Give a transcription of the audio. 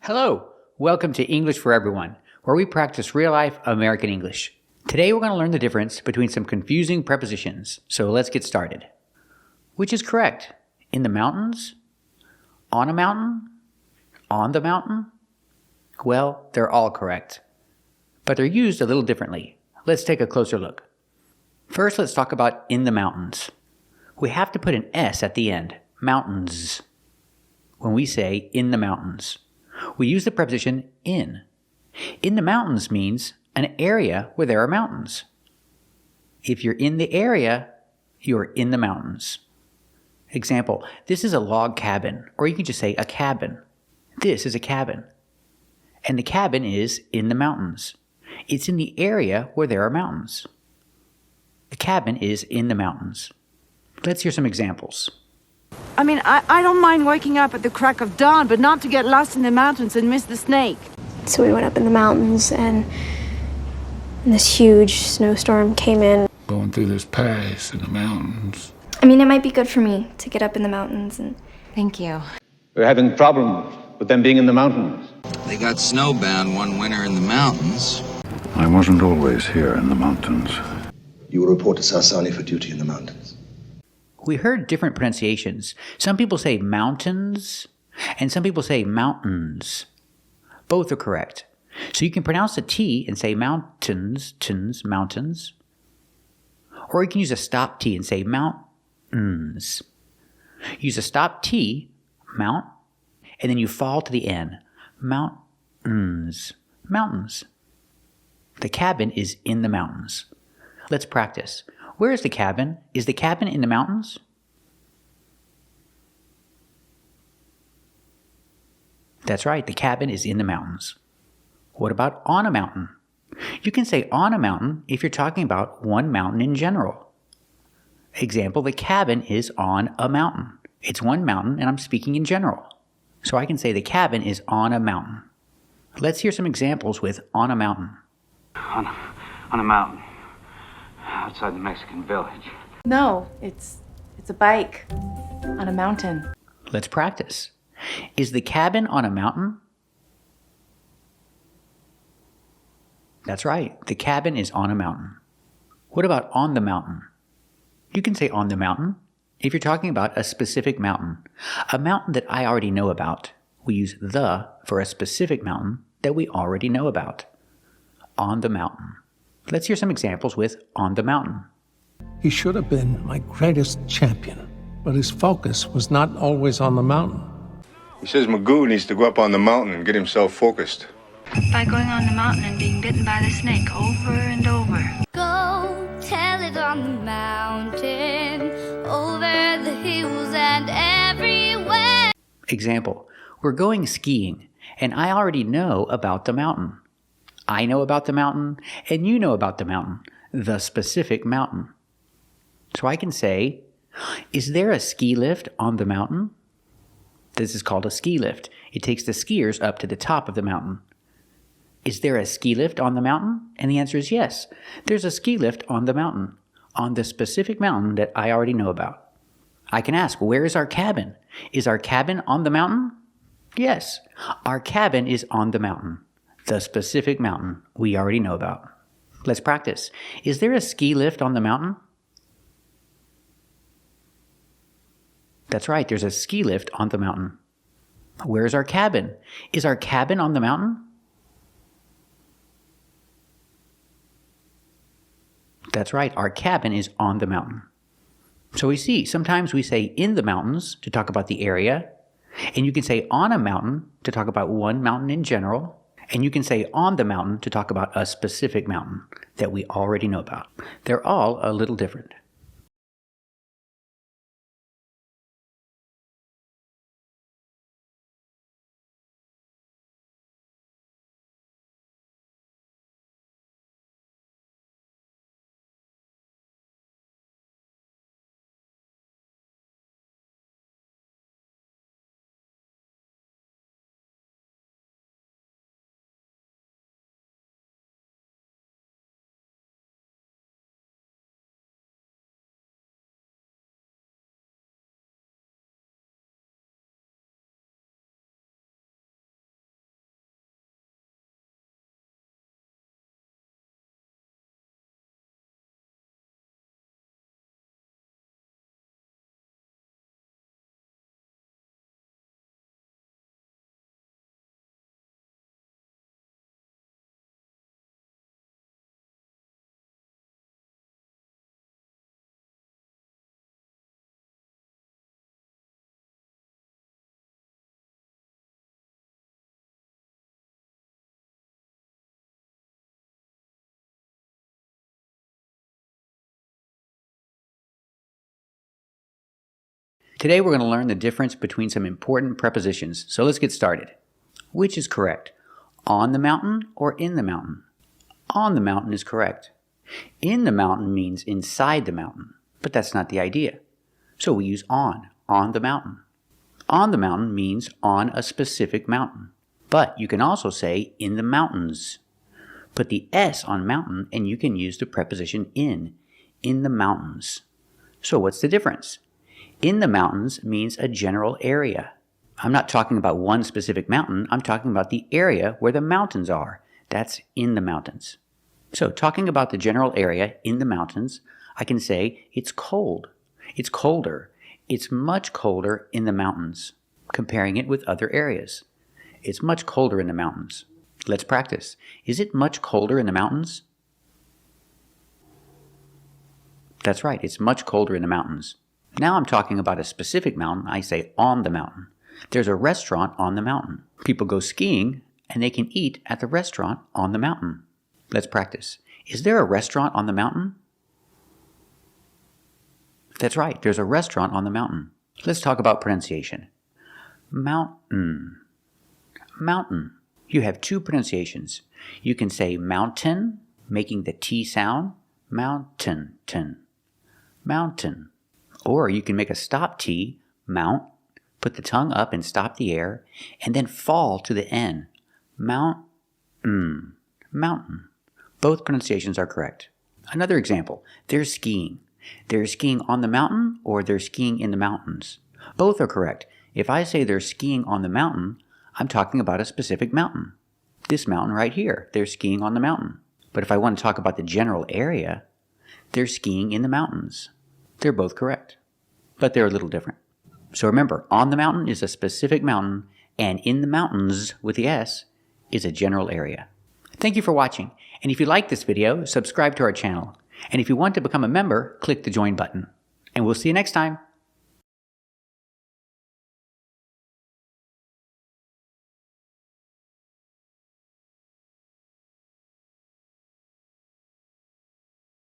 Hello, welcome to English for Everyone, where we practice real-life American English. Today we're going to learn the difference between some confusing prepositions, so let's get started. Which is correct? In the mountains? On a mountain? On the mountain? Well, they're all correct, but they're used a little differently. Let's take a closer look. First, let's talk about in the mountains. We have to put an S at the end, mountains, when we say in the mountains. We use the preposition in. In the mountains means an area where there are mountains. If you're in the area, you're in the mountains. Example, this is a log cabin, or you can just say a cabin. This is a cabin. And the cabin is in the mountains. It's in the area where there are mountains. The cabin is in the mountains. Let's hear some examples. I don't mind waking up at the crack of dawn, but not to get lost in the mountains and miss the snake. So we went up in the mountains, and this huge snowstorm came in. Going through this pass in the mountains. It might be good for me to get up in the mountains. And Thank you. We're having problems with them being in the mountains. They got snowbound one winter in the mountains. I wasn't always here in the mountains. You will report to Sarsani for duty in the mountains. We heard different pronunciations. Some people say mountains, and some people say mountains. Both are correct. So you can pronounce the T and say mountains, mountains. Or you can use a stop T and say mountains. Use a stop T, mount, and then you fall to the N. Mountains, mountains. The cabin is in the mountains. Let's practice. Where is the cabin? Is the cabin in the mountains? That's right, the cabin is in the mountains. What about on a mountain? You can say on a mountain if you're talking about one mountain in general. Example, the cabin is on a mountain. It's one mountain and I'm speaking in general. So I can say the cabin is on a mountain. Let's hear some examples with on a mountain. On a mountain outside the Mexican village. No, it's a bike on a mountain. Let's practice. Is the cabin on a mountain? That's right, the cabin is on a mountain. What about on the mountain? You can say on the mountain if you're talking about a specific mountain. A mountain that I already know about. We use the for a specific mountain that we already know about. On the mountain. Let's hear some examples with on the mountain. He should have been my greatest champion, but his focus was not always on the mountain. He says Magoo needs to go up on the mountain and get himself focused. By going on the mountain and being bitten by the snake over and over. Go tell it on the mountain, over the hills and everywhere. Example, we're going skiing, and I already know about the mountain. I know about the mountain, and you know about the mountain, the specific mountain. So I can say, is there a ski lift on the mountain? This is called a ski lift. It takes the skiers up to the top of the mountain. Is there a ski lift on the mountain? And the answer is yes. There's a ski lift on the mountain, on the specific mountain that I already know about. I can ask, where is our cabin? Is our cabin on the mountain? Yes, our cabin is on the mountain. The specific mountain we already know about. Let's practice. Is there a ski lift on the mountain? That's right, there's a ski lift on the mountain. Where's our cabin? Is our cabin on the mountain? That's right, our cabin is on the mountain. So we see, sometimes we say in the mountains to talk about the area, and you can say on a mountain to talk about one mountain in general, and you can say on the mountain to talk about a specific mountain that we already know about. They're all a little different. Today we're going to learn the difference between some important prepositions, so let's get started. Which is correct? On the mountain or in the mountain? On the mountain is correct. In the mountain means inside the mountain, but that's not the idea. So we use on the mountain. On the mountain means on a specific mountain, but you can also say in the mountains. Put the S on mountain and you can use the preposition in the mountains. So what's the difference? In the mountains means a general area. I'm not talking about one specific mountain, I'm talking about the area where the mountains are. That's in the mountains. So talking about the general area in the mountains, I can say it's cold. It's colder. It's much colder in the mountains, comparing it with other areas. It's much colder in the mountains. Let's practice. Is it much colder in the mountains? That's right, it's much colder in the mountains. Now I'm talking about a specific mountain, I say on the mountain. There's a restaurant on the mountain. People go skiing and they can eat at the restaurant on the mountain. Let's practice. Is there a restaurant on the mountain? That's right, there's a restaurant on the mountain. Let's talk about pronunciation. Mountain. Mountain. You have two pronunciations. You can say mountain, making the T sound, mountain, mountain. Or you can make a stop T, mount, put the tongue up and stop the air, and then fall to the N. Mountain. Both pronunciations are correct. Another example, they're skiing. They're skiing on the mountain or they're skiing in the mountains. Both are correct. If I say they're skiing on the mountain, I'm talking about a specific mountain. This mountain right here, they're skiing on the mountain. But if I want to talk about the general area, they're skiing in the mountains. They're both correct, but they're a little different. So remember, on the mountain is a specific mountain, and in the mountains with the S is a general area. Thank you for watching, and if you like this video, subscribe to our channel. And if you want to become a member, click the join button. And we'll see you next time.